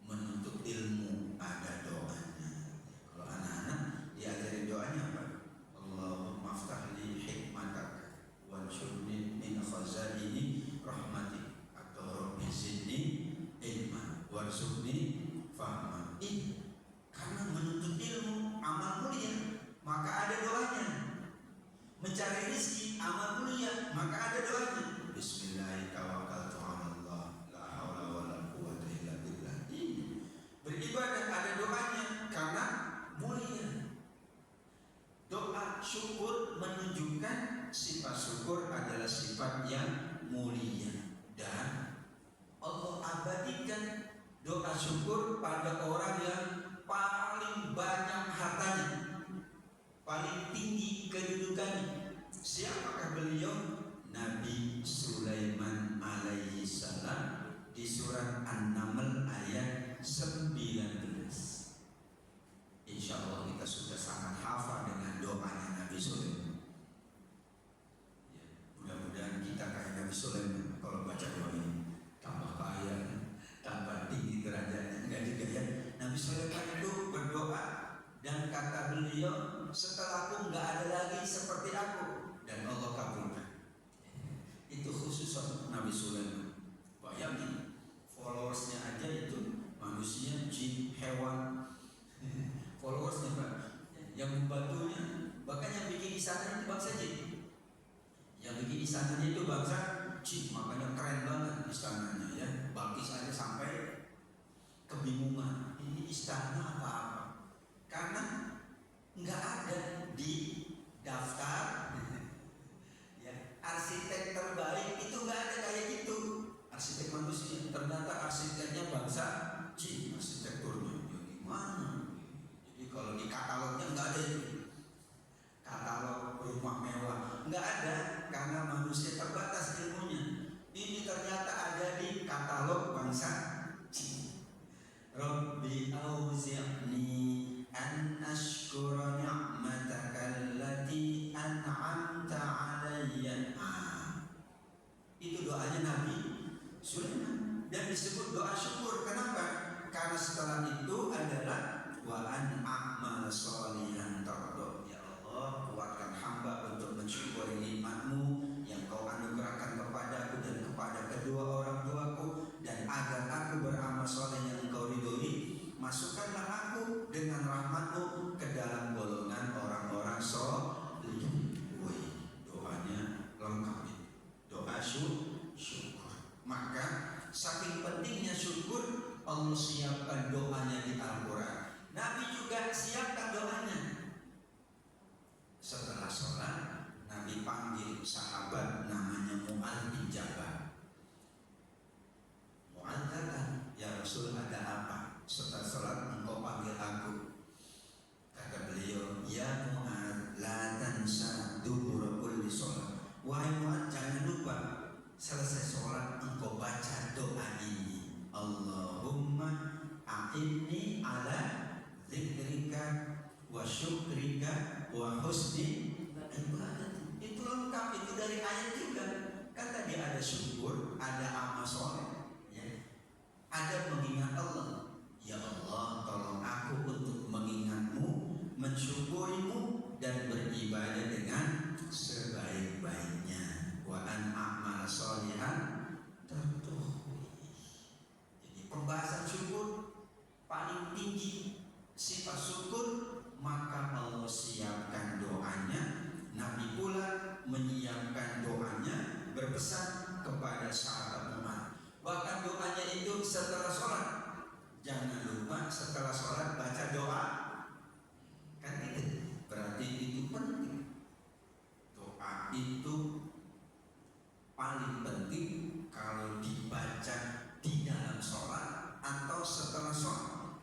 Menuntut ilmu ada doanya. Kalau anak-anak diajarin doanya apa? Allahumma aftah li hikmatak wanshurni min khazaini rahmatik, atau rabbi zidni ilma warzuqni fahma. Karena menuntut ilmu amal mulia, maka ada doanya. Mencari rezeki amal mulia, maka ada doanya. Bismillahirrahmanirrahim. La haula wala quwwata illa billah. Beribadah ada doanya karena mulia. Doa syukur menunjukkan sifat syukur adalah sifat yang mulia, dan Allah abadikan doa syukur pada orang yang paling banyak hartanya, paling tinggi kedudukannya. Siapakah beliau? Nabi Sulaiman alaihi salam di surat An-Naml ayat 19. Insya Allah kita sudah sangat hafal dengan doanya Nabi Sulaiman. Ya, mudah-mudahan kita kayak Nabi Sulaiman kalau baca doa ini, tambah kaya, tambah tinggi derajatnya. Enggak juga ya. Nabi Sulaiman itu berdoa dan kata beliau, setelahku nggak ada lagi seperti aku, dan Nabi Sulaiman. Bayangin, followersnya aja itu manusia, jin, hewan. Followersnya Pak, yang membantunya, bahkan yang bikin istana itu bangsa jin. Yang bikin istananya itu bangsa jin, makanya keren banget istananya ya. Balkis aja sampai kebingungan, ini istana apa-apa, karena nggak ada di daftar ya, arsitek terbaik itu nggak ada kayak gitu. Arsitek manusia, ternyata arsiteknya bangsa jin arsitekturnya. Ya gimana? Jadi kalau di katalognya nggak ada itu. Katalog rumah mewah nggak ada, karena manusia terbatas ilmunya. Ini ternyata ada di katalog bangsa jin. Rabbi auzi'ni an ashkura ni'mataka allati an'amta 'alayya. Itu doanya Nabi Sulaiman dan disebut doa syukur. Kenapa? Karena setelah itu adalah wa an a'mal sholihan tardo. Ya Allah, kuatkan hamba untuk mensyukuri nikmat-Mu yang Kau anugerahkan kepadaku dan kepada kedua orang tuaku, dan agar aku beramal soleh yang Engkau ridhoi. Masukkanlah aku dengan rahmat-Mu ke dalam golongan orang-orang soleh. Wih, doanya lengkap ini. Doa syukur. Maka saking pentingnya syukur, Allah siapkan doanya di Al-Quran. Nabi juga siapkan doanya. Setelah sholat, Nabi panggil sahabat namanya Mu'adz bin Jabal. Mu'adz datang, ya Rasul, ada apa? Setelah sholat engkau panggil aku. Kata beliau, ya Mu'adz, la tansa dubura kulli sholat. Wahai Mu'adz, jangan lupa selesai sholat engkau baca doa ini. Allahumma a'inni ala zikrika wa syukrika wa husni ibadah. Itu lengkap, itu dari ayat juga. Kan tadi ada syukur, ada amal soleh ya. Ada mengingat Allah. Ya Allah, tolong aku untuk mengingat-Mu, mensyukuri-Mu, dan beribadah dengan sebaik-baiknya. Wa an a'mal sholihan tarduhu. Jadi pembahasan syukur paling tinggi, sifat syukur, maka Allah siapkan doanya. Nabi pula menyiapkan doanya, berpesan kepada sahabat umat. Bahkan doanya itu setelah sholat. Jangan lupa setelah sholat baca doa. Kan itu berarti itu penting. Doa itu paling penting kalau dibaca di dalam sholat atau setelah sholat.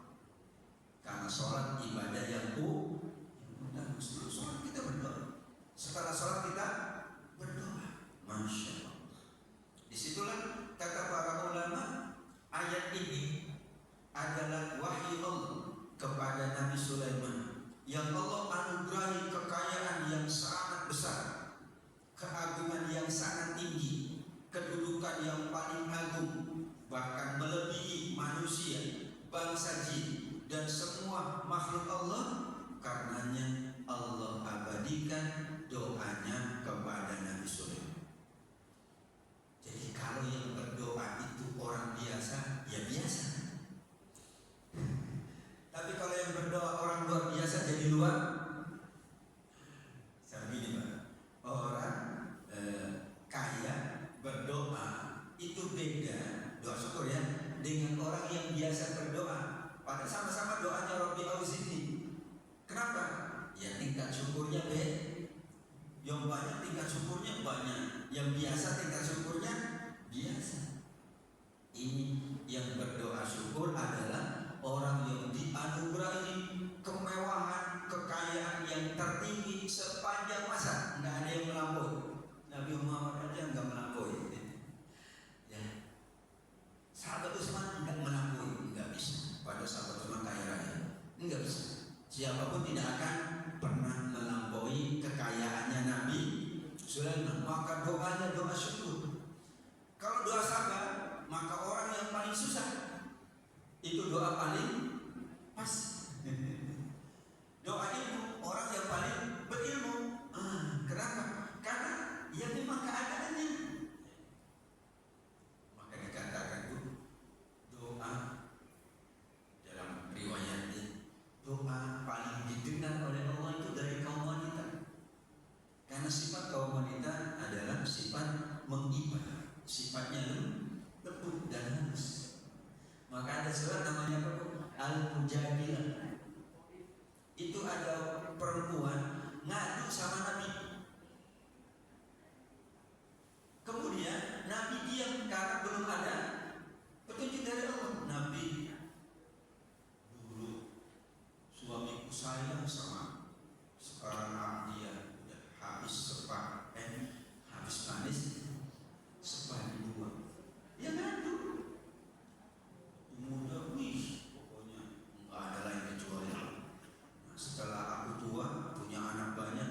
Karena sholat ibadah yang dan sebelum sholat kita berdoa, setelah sholat kita berdoa. Masya Allah. Disitulah kata para ulama, ayat ini adalah wahyu Allah kepada Nabi Sulaiman yang Allah anugerahi kekayaan yang sangat besar, keagungan yang sangat tinggi, kedudukan yang paling agung, bahkan melebihi manusia, bangsa jin, dan semua makhluk Allah. Karenanya Allah abadikan doanya kepada Nabi Sulaiman. Jadi kalau yang berdoa itu orang biasa, ya biasa. Tapi kalau yang berdoa orang luar biasa, jadi luar. Seperti ini Pak, orang kaya berdoa itu beda, doa syukur ya, dengan orang yang biasa berdoa. Padahal sama-sama doanya Rabbi auzi'ni. Kenapa? Ya tingkat syukurnya beda. Yang banyak tingkat syukurnya banyak, yang biasa tingkat syukurnya biasa. Ini yang berdoa syukur adalah orang yang dianugerahi kemewahan, kekayaan yang tertinggi sepanjang masa. Nggak ada yang melampaui. Nabi Muhammad aja nggak melampaui. Ya. Sahabat Utsman nggak melampaui, nggak bisa. Pada sahabat Utsman kaya raya, nggak bisa. Siapapun tidak akan pernah melampaui kekayaannya Nabi Sulaiman. Maka doanya doa menghibah, sifatnya lembut dan halus. Maka ada surat namanya apa? Al-Mujadilah. Itu ada perempuan ngadu sama Nabi. Kemudian Nabi diam karena belum ada petunjuk dari Allah. Nabi, dulu suamiku sayang sama, sekarang dia udah habis sepak, habis manis, sepak dibuang. Dia ngadu. Muda, wih, pokoknya nggak ada lain kecuali Allah. Nah, setelah aku tua, punya anak banyak,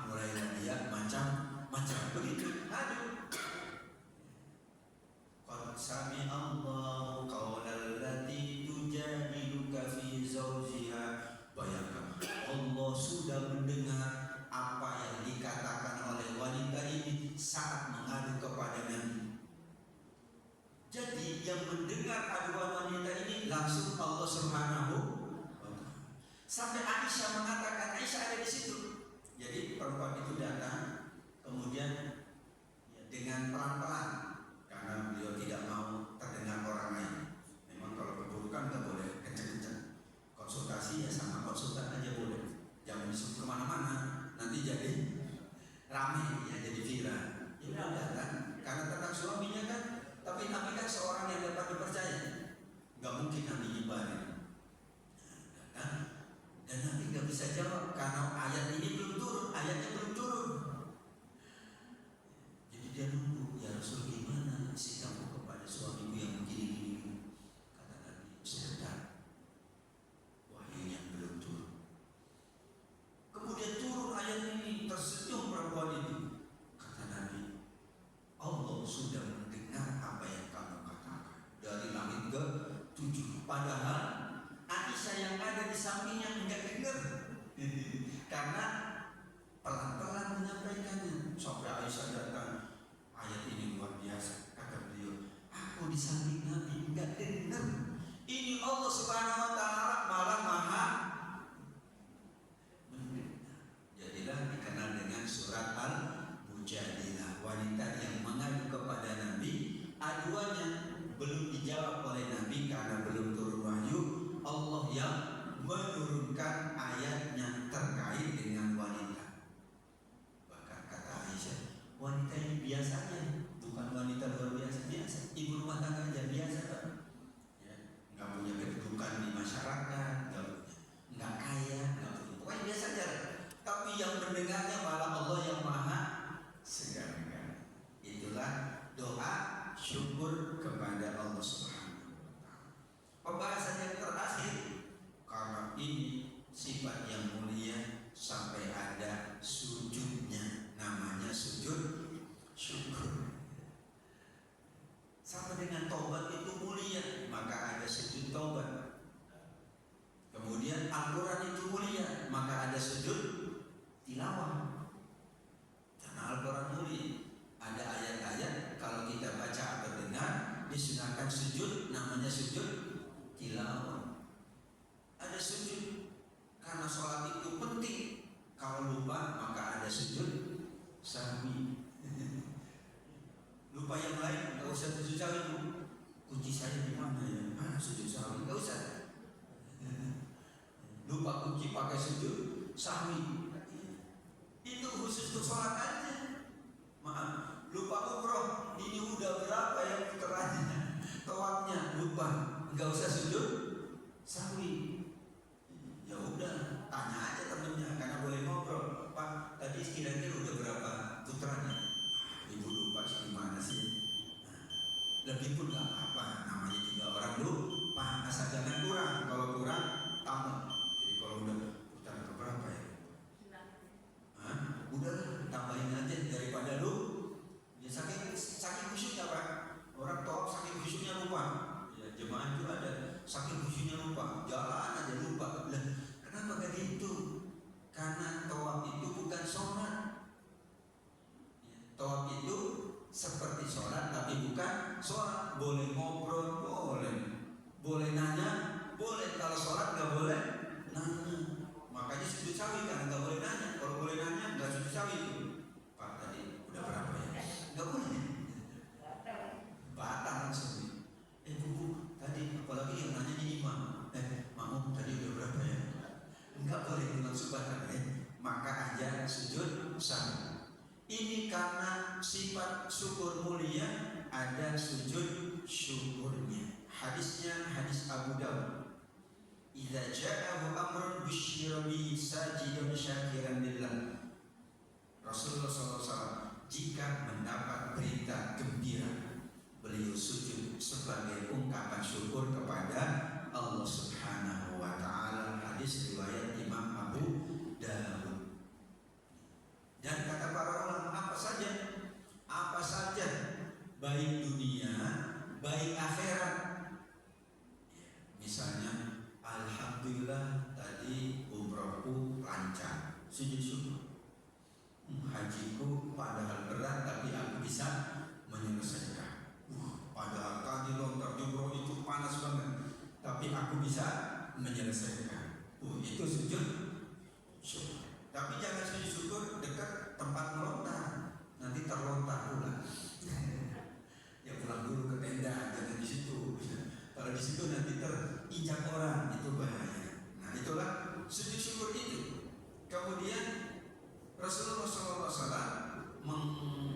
mulailah dia macam-macam begitu. Aduh. Qad sami Allahu qaulal lati tujadiluka fi zawjiha. Bayangkan, Allah sudah mendengar apa yang dikatakan oleh wanita ini saat mengadu kepada Nabi. Jadi yang mendengar aduan wanita ini langsung Allah Subhanahu wa Ta'ala. Sampai Aisyah mengatakan, Aisyah ada di situ. Jadi perempuan itu datang, kemudian dengan pelan-pelan, karena beliau tidak mau terdengar orang lain. Memang kalau keburukan nggak boleh kenceng-kenceng. Konsultasi ya sama konsultan aja boleh. Jangan disuruh kemana-mana, nanti jadi ramai ya, jadi viral. Ya udah datang, karena tentang suaminya kan. Tapi Nabi kan seorang yang dapat dipercaya, nggak mungkin Nabi nyebarin. Dan Nabi nggak bisa jawab karena ayat ini belum turun, ayatnya belum turun. Jadi dia nunggu, ya Rasul gimana sikapku kepada suamiku yang begini-gini? Kata Nabi, sebentar, wahyunya belum turun. Kemudian turun ayat ini, tersenyum perempuan itu. Kata Nabi, Allah sudah mendengar apa yang kamu katakan dari langit ke-7. Padahal Aisyah yang ada di sampingnya enggak dengar karena pelan-pelan menyampaikannya. Sampai Aisyah datang, ayat ini luar biasa. Kata beliau, aku di samping Nabi enggak dengar. Ini Allah Subhanahu wa Ta'ala malah maha mendengar. Jadilah dikenal dengan surat Al-Mujadilah, wanita yang mengadu kepada Nabi. Aduannya belum dijawab oleh Nabi karena belum turun wahyu. Allah yang menurunkan ayatnya terkait dengan wanita. Bahkan kata Aisyah, wanita ini biasanya bukan wanita luar biasa, ibu rumah tangga aja biasa, Pak. Ya, nggak punya kedudukan di masyarakat, nggak kaya, pokoknya biasa aja. Tapi yang mendengarnya malah Allah yang maha segala-galanya. Itulah doa syukur kepada Allah Subhanahu wa Ta'ala. Pembahasan yang terakhir, karena ini sifat yang mulia sampai ada sujudnya, namanya sujud syukur. Sama dengan taubat itu mulia, maka ada sujud taubat. Kemudian Al-Quran itu mulia, maka ada sujud tilawah. Karena Al-Quran mulia, ada ayat-ayat kalau kita baca atau dengar disunahkan sujud, namanya sujud tilawah. Ada sujud karena sholat itu penting. Kalau lupa maka ada sujud sahwi. Lupa yang lain nggak usah sujud sahwi. Kunci saya di mana ya? Sujud sahwi nggak usah. Lupa kunci pakai sujud sahwi. Itu khusus untuk sholat aja. Maaf, lupa umroh, ini udah berapa yang putarannya, tawafnya lupa, nggak usah sujud sahwi. Ya udah, tanya aja temennya, karena boleh ngobrol. Pak, tadi kira-kira udah berapa putarannya? Ibu lupa sih, gimana sih? Nah, lebih pun nggak apa-apa, namanya juga orang lupa, asal jangan kurang. Kalau kurang, tambah. Jadi kalau udah putaran berapa ya? Udah tambahin aja daripada lu ya, saking khusyuknya Pak. Orang tawaf saking khusyuknya lupa. Ya jemaah itu ada saking khusyuknya lupa, jalan aja lupa. Lah, kenapa gak gitu? Karena tawaf itu bukan sholat. Ya, tawaf itu seperti sholat tapi bukan sholat. Boleh ngobrol, boleh nanya, boleh. Kalau sholat nggak boleh nanya. Makanya sujud sawi karena nggak boleh nanya. Kalau boleh nanya nggak sujud sawi itu. Pak tadi udah berapa ya? Nggak boleh. mulia ada sujud syukurnya. Hadisnya hadis Abu Dawud. Idza ja'ahu amrun bisyira bihi sajidan syakiran lillah. Rasulullah SAW jika mendapat berita gembira, beliau sujud sebagai ungkapan syukur kepada Allah Subhanahu wa taala. Hadis riwayat Imam Abu Dawud. Dan kata para ulama, apa saja baik dunia, baik akhirat. Misalnya, alhamdulillah tadi umrohku lancar, sujud syukur. Hajiku padahal berat tapi aku bisa menyelesaikan. Padahal tadi lontar jumroh itu panas banget, tapi aku bisa menyelesaikan. Itu sujud syukur. Tapi jangan sujud syukur dekat tempat melontar, nanti terlontar pula. Ya pulang dulu ke tenda, jangan di situ. Kalau di situ nanti terinjak orang, itu bahaya. Nah itulah sujud syukur itu. Kemudian Rasulullah SAW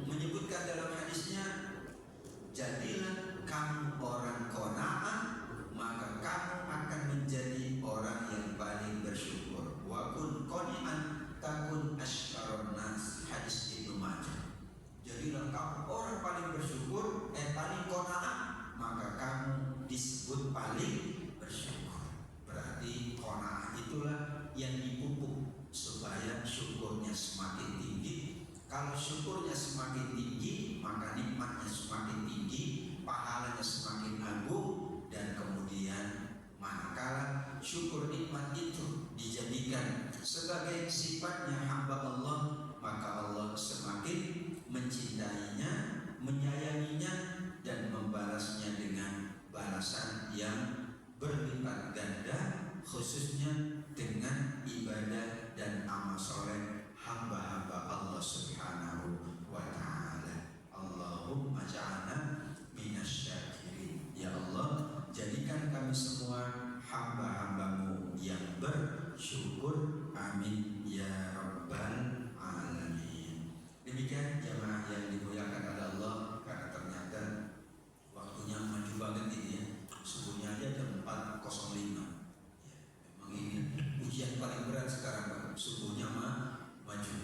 menyebutkan dalam hadisnya, jadilah kamu orang qanaah, maka kamu akan menjadi orang yang paling bersyukur. Wa kun qani'an takun asyarun nas. Hadis Ibnu Majah. Jadilah kamu orang paling bersyukur, paling qanaah, maka kamu disebut paling bersyukur. Berarti qanaah itulah yang dipupuk supaya syukurnya semakin tinggi. Kalau syukurnya semakin tinggi, maka nikmatnya semakin tinggi, pahalanya semakin agung. Dan kemudian manakala syukur nikmat itu dijadikan sebagai sifatnya hamba Allah, maka Allah semakin mencintainya, menyayanginya, dan membalasnya dengan balasan yang berlipat ganda, khususnya dengan ibadah dan amal soleh hamba-hamba Allah Subhanahu wa ta'ala. Allahumma ja'alna minasyakirin. Ya Allah, jadikan kami semua hamba-hambamu yang bersyukur. Amin ya rabbal alamin. Demikian jamaah yang dimuliakan oleh Allah, karena ternyata waktunya maju banget ini ya. Subuhnya aja jam 4.05. Ini ujian paling berat sekarang Pak. Subuhnya maju.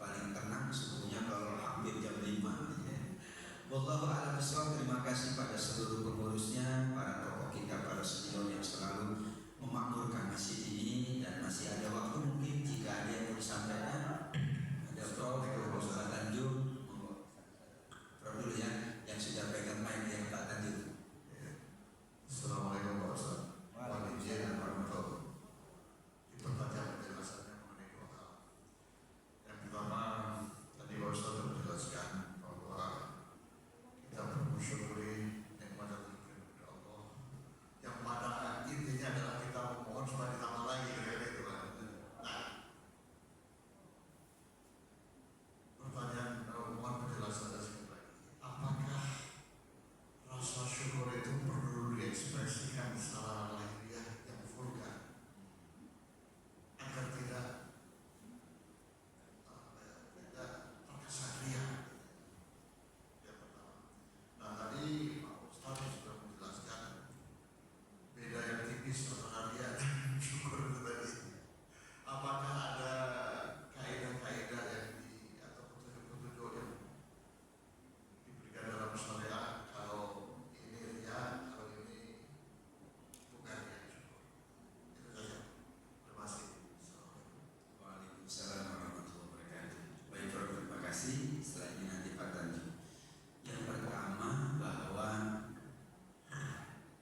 Paling tenang subuhnya kalau hampir jam 5 ya. Wallahu a'lam bishawab. Terima kasih pada seluruh pengurusnya, para tokoh kita, para senior yang selalu memakmurkan masjid ini. Dan masih ada waktu mungkin jika ada yang mau disampaikan. Ada Prof. Ustaz Tanjung. Prof dulu ya, yang sudah pegang mic yang Pak Tanjung. Assalamualaikum warahmatullahi wabarakatuh. Pertanyaan penjelasannya mengenai dua hal. Yang pertama, tadi Pak Ustaz sudah menjelaskan bahwa kita perlu mensyukuri nikmat yang diberikan kepada Allah. Yang mana intinya adalah kita memohon supaya ditambah lagi, kira-kira itu kan. Nah, pertanyaan mohon penjelasan dari sini lagi. Apakah rasa syukur itu perlu diekspresikan secara lahiriah yang vulgar, agar tidak terkesan. Yang pertama. Nah tadi Pak Ustaz sudah menjelaskan beda yang tipis antara dia dan syukur itu tadi. Apakah ada kaidah-kaidah yang atau petunjuk-petunjuk yang diberikan dalam syariat, kalau ini riya, kalau ini bukan riya, syukur? Itu saja. Terima kasih. Waalaikumsalam warahmatullahi wabarakatuh. Baik Prof, terima kasih. Setelah ini nanti Pak Tanjung. Yang pertama, bahwa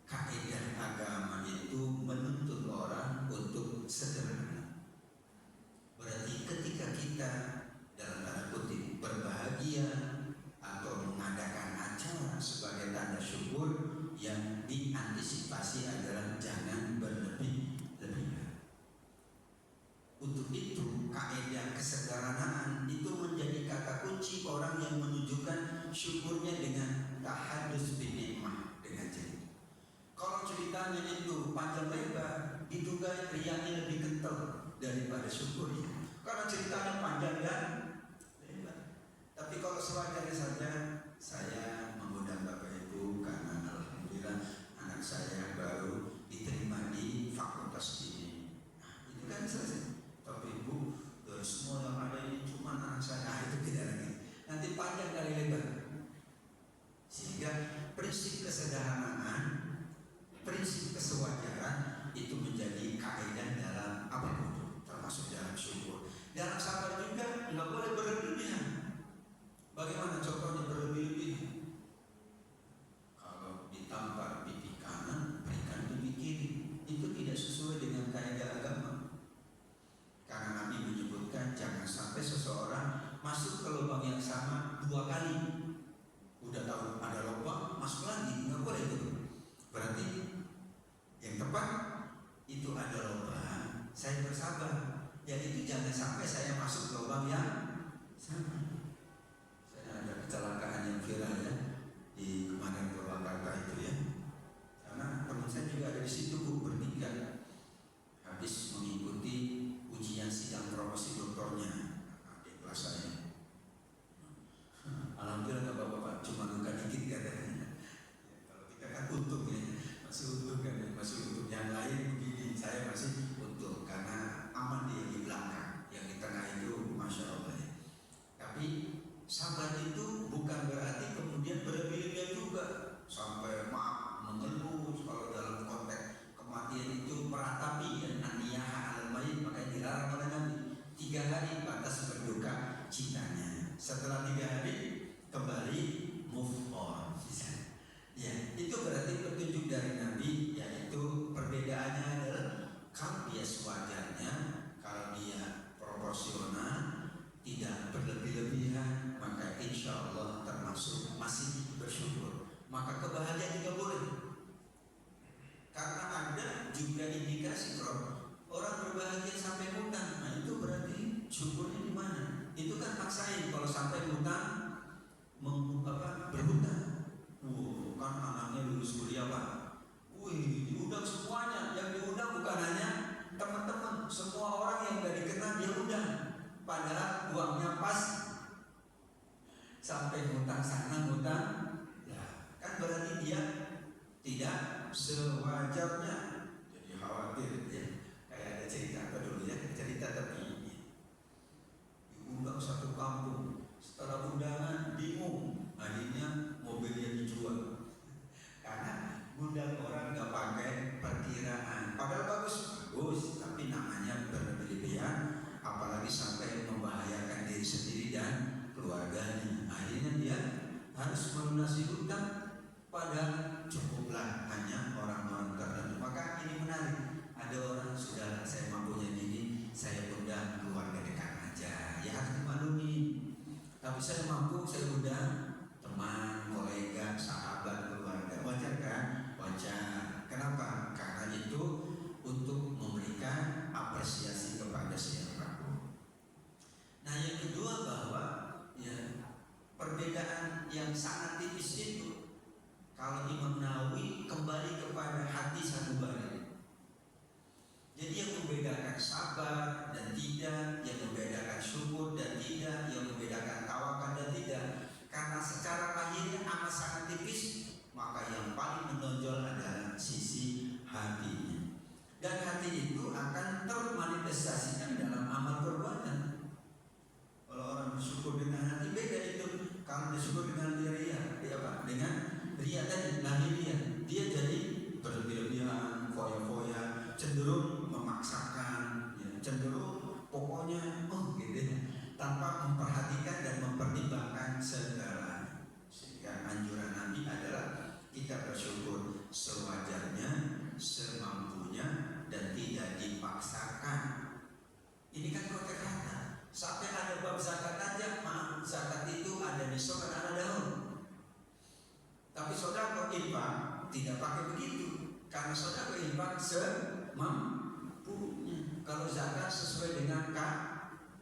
kaidah agama itu menuntut orang untuk sederhana. Berarti ketika kita dalam tanda kutip berbahagia atau mengadakan acara sebagai tanda syukur, yang diantisipasi adalah jangan berlebih-lebihan. Untuk itu kaidah kesederhanaan itu menjadi kata kunci orang yang menunjukkan syukurnya dengan tahadus bin nikmah, dengan cerita. Kalau ceritanya itu panjang lebar, diduga riaknya lebih kental daripada syukurnya. Karena ceritanya panjang dan lebar. Tapi kalau sewajarnya saja, Saya mengundang Bapak Ibu karena alhamdulillah anak saya baru diterima di fakultas ini. Nah, itu kan selesai. Bapak Ibu, dari semua yang ada ini cuma anak saya, itu tidak lagi. Nanti panjang kali lebar. Sehingga prinsip kesederhanaan, prinsip kesewajaran itu menjadi kaidah dalam apapun, termasuk dalam syukur. Dalam sabar juga nggak boleh berlebihan. Bagaimana contohnya berlebih-lebihan? Kalau ditampar pipi kanan, berikan pipi kiri. Itu tidak sesuai dengan kaidah agama. Karena Nabi menyebutkan jangan sampai seseorang masuk ke lubang yang sama 2 kali. Udah tahu ada lubang, masuk lagi, nggak boleh itu. Berarti yang tepat itu ada lubang, saya bersabar. Yang itu jangan sampai saya masuk lubang yang sama. Ada kecelakaan yang viral ya di kemarin Purwakarta itu ya, karena teman saya juga ada di situ bertiga habis mengikuti ujian sidang promosi doktornya di kelas saya. Alhamdulillah bapak-bapak cuma luka dikit katanya. Kalau kita kan untung ya, masih untung kan ya, masih untung. Yang lain begini, saya masih untung karena aman dia di belakang, yang di tengah itu masya Allah ya. Tapi sabar itu bukan berarti kemudian berlebihan juga sampai maaf mengeluh. Kalau dalam konteks kematian itu meratapi ya, aniyaha al-mayit, makanya dilarang oleh Nabi 3 hari batas berduka citanya. Setelah 3 hari kembali move on. Ya, itu berarti petunjuk dari Nabi, yaitu perbedaannya adalah kalau dia sewajarnya, kalau dia proporsional, tidak berlebih-lebihan, maka insya Allah termasuk masih bersyukur. Maka kebahagiaan juga boleh. Karena ada juga indikasi kalau orang berbahagia sampai hutang, nah itu berarti syukurnya di mana? Itu kan paksain kalau sampai hutang berhutang. Kan anaknya lulus kuliah Pak. Wih, diundang semuanya. Yang diundang bukan hanya teman-teman, semua orang yang gak dikenal dia undang. Padahal uangnya pas sampai hutang sana hutang, ya kan berarti dia tidak sewajarnya. Jadi khawatir ya. Kayak ada cerita apa dulu ya, cerita tapi ini diundang satu kampung. Setelah undangan bingung, akhirnya mobilnya dijual karena undang orang nggak pakai perkiraan. Padahal bagus, tapi namanya berlebihan. Apalagi sampai membahayakan diri sendiri dan keluarganya. Akhirnya dia harus melunasi hutang, padahal cukuplah hanya orang-orang tertentu. Maka ini menarik. Ada orang sudah saya mampunya gini, saya undang keluarga dekat aja. Ya harus dimaklumi. Tapi saya mampu, saya undang teman, kolega, sahabat, keluarga. Wajar kan? Wajar. Kenapa? Karena itu untuk memberikan apresiasi kepada siapapun. Nah yang kedua bahwa ya, perbedaan yang sangat tipis itu kalau Imam Nawawi kembali kepada hadis Abu Hurairah. Jadi yang membedakan sabar dan tidak, yang membedakan syukur dan tidak, yang membedakan tawakal dan tidak, karena secara lahirnya amat sangat tipis, maka yang paling menonjol adalah sisi hatinya. Dan hati itu akan termanifestasikan dalam amal perbuatan. Kalau orang bersyukur dengan hati beda itu. Kalau bersyukur dengan ria, dia apa? Dengan ria tadi lahiriah, dia jadi berlebihan, foya-foya, cenderung memaksakan, ya, cenderung pokoknya gitu, tanpa memperhatikan dan mempertimbangkan segala. Sehingga anjuran Nabi adalah kita bersyukur sewajarnya, semampunya, dan tidak dipaksakan. Ini kan konteks harta. Sampai ada bab zakat aja, maaf, zakat itu ada di surah Al-Daun. Tapi saudara infak tidak pakai begitu, karena saudara infak semampunya. Kalau zakat sesuai dengan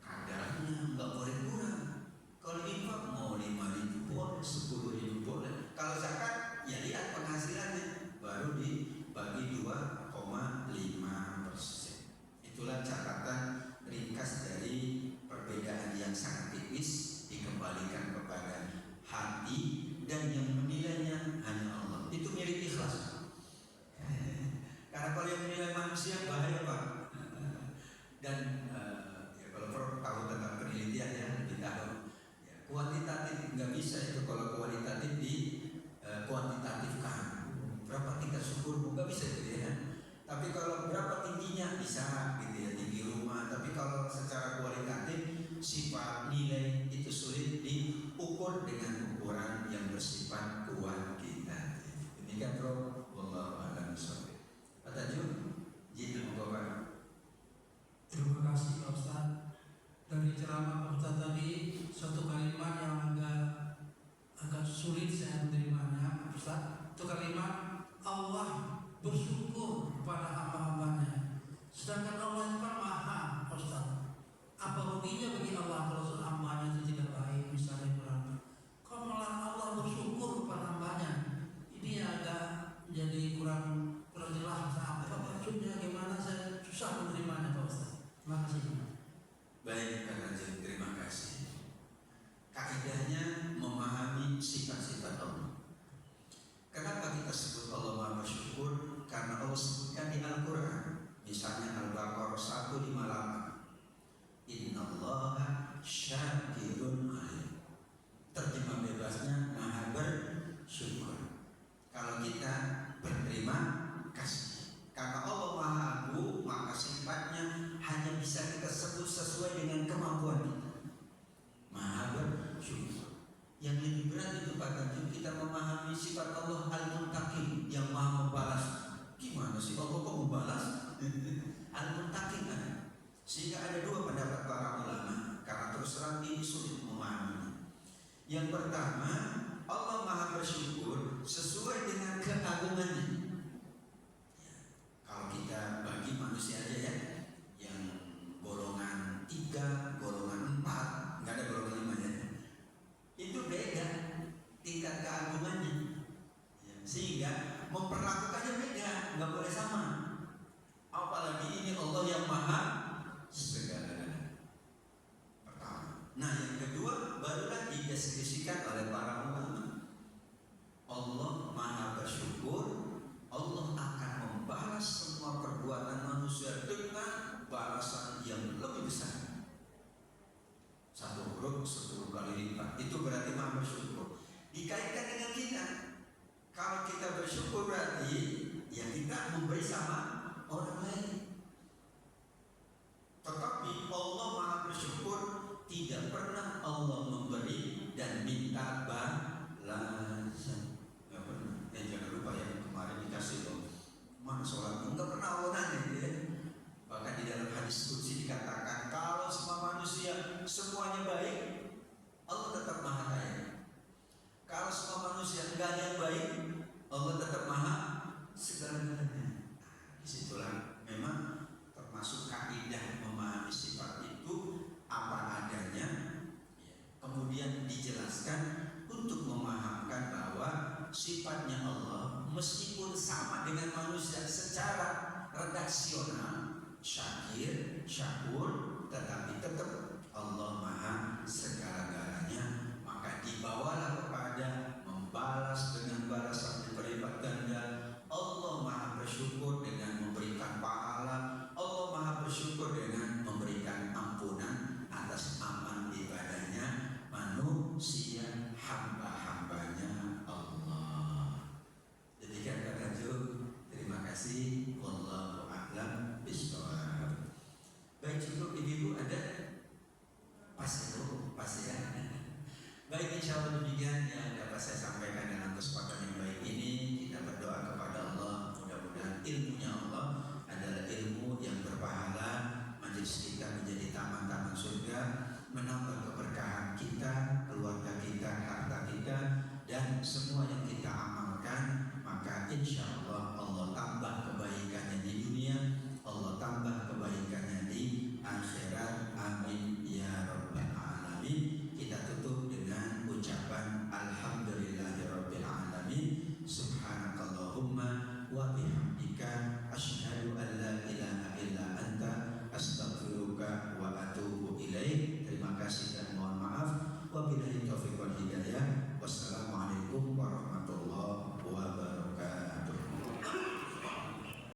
kadarnya, nggak boleh kurang. Kalau infak mau 5.000 boleh, 10.000 boleh. Kalau zakat ya lihat penghasilannya, baru dibagi 2,5%. Itulah catatan ringkas dari perbedaan yang sangat tipis, dikembalikan kepada hati bisa gitu ya, tinggi rumah, tapi kalau secara kualitatif sifat nilai itu sulit diukur dengan ukuran yang bersifat kuantitatif. Demikian Prof. Wallahu a'lam bishawab. Pak Tajud, izin Bapak. Terima kasih Pak Ustaz. Dari ceramah Pak Ustaz tadi, suatu kalimat yang agak sulit saya menerimanya Pak Ustaz. Itu kalimat Allah bersyukur kepada hamba-hambanya. Sedangkan Allah itu kan maha Pak Ustaz. Apa ruginya bagi Allah kalau hambanya itu tidak baik, misalnya kurang. Kalau malah Allah bersyukur kepada hambanya, ini agak jadi kurang jelas. Apa maksudnya, gimana, saya susah menerimanya Pak Ustaz. Terima kasih. Baik Pak Tajud, terima kasih. Kaidahnya memahami sifat-sifat Allah. Kenapa kita sebut Allah Maha Bersyukur? Karena Allah sebutkan di Al-Quran. Misalnya Al-Baqarah 158. Innallaha syakirun alim. Terjemah bebasnya Maha Bersyukur. Kalau kita berterima kasih, karena Allah Maha Agung, maka sifatnya hanya bisa kita sebut sesuai dengan kemampuan kita. Maha Bersyukur. Yang lebih berat itu Pak Tajud, kita memahami sifat Allah Al-Muntaqim, yang Maha Membalas. Gimana sih Allah kok membalas? Al-Muntaqim kan? Sehingga ada dua pendapat para ulama, karena terus terang ini sulit memahami. Yang pertama, Allah Maha Bersyukur sesuai dengan keagungannya. Kalau kita bagi manusia aja ya, yang golongan 3, golongan 4, nggak ada golongan 5 ya, itu beda tingkat keagungannya ya, sehingga memperlakukannya beda, nggak boleh sama. Apalagi ini Allah yang maha segala-galanya. Pertama. Nah yang kedua barulah dideskripsikan oleh para ulama. Allah Maha Bersyukur, Allah akan membalas semua perbuatan manusia dengan balasan yang lebih besar. 1 huruf 10 kali lipat. Itu berarti Maha Bersyukur. Dikaitkan dengan kita. Kalau kita bersyukur berarti ya kita memberi sama orang lain. Tetapi Allah Maha Bersyukur, tidak pernah Allah memberi dan minta balasan. Gak pernah. Jangan lupa yang kemarin dikasih loh, mana sholatmu? Enggak pernah Allah nanya ya. Bahkan di dalam hadis qudsi dikatakan, kalau semua manusia semuanya baik, Allah tetap maha kaya. Kalau semua manusia enggak ada yang baik, Allah tetap maha segala-galanya. Disitulah memang termasuk kaidah memahami sifat itu apa adanya, kemudian dijelaskan untuk memahamkan bahwa sifatnya Allah meskipun sama dengan manusia secara redaksional, syakir, syakur, tetapi tetap Allah maha segala-galanya. Maka dibawalah kepada membalas dengan balasan berlipat ganda. Allah Maha Bersyukur dengan memberikan pahala. Allah Maha Bersyukur dengan memberikan ampunan atas amal ibadahnya manusia, hamba-hambanya Allah. Demikian Pak Tajud. Terima kasih. Wallahu a'lam bishawab. Baik, cukup ibu-ibu ada? Pas itu, pas ya. Baik, insya Allah demikian yang dapat saya sampaikan dalam kesempatan yang baik ini. Kita berdoa kepada Allah, mudah-mudahan ilmunya Allah adalah ilmu yang berpahala, majelis kita menjadi taman-taman surga, menambah keberkahan kita, keluarga kita, harta kita, dan semua yang kita amalkan. Maka insya Allah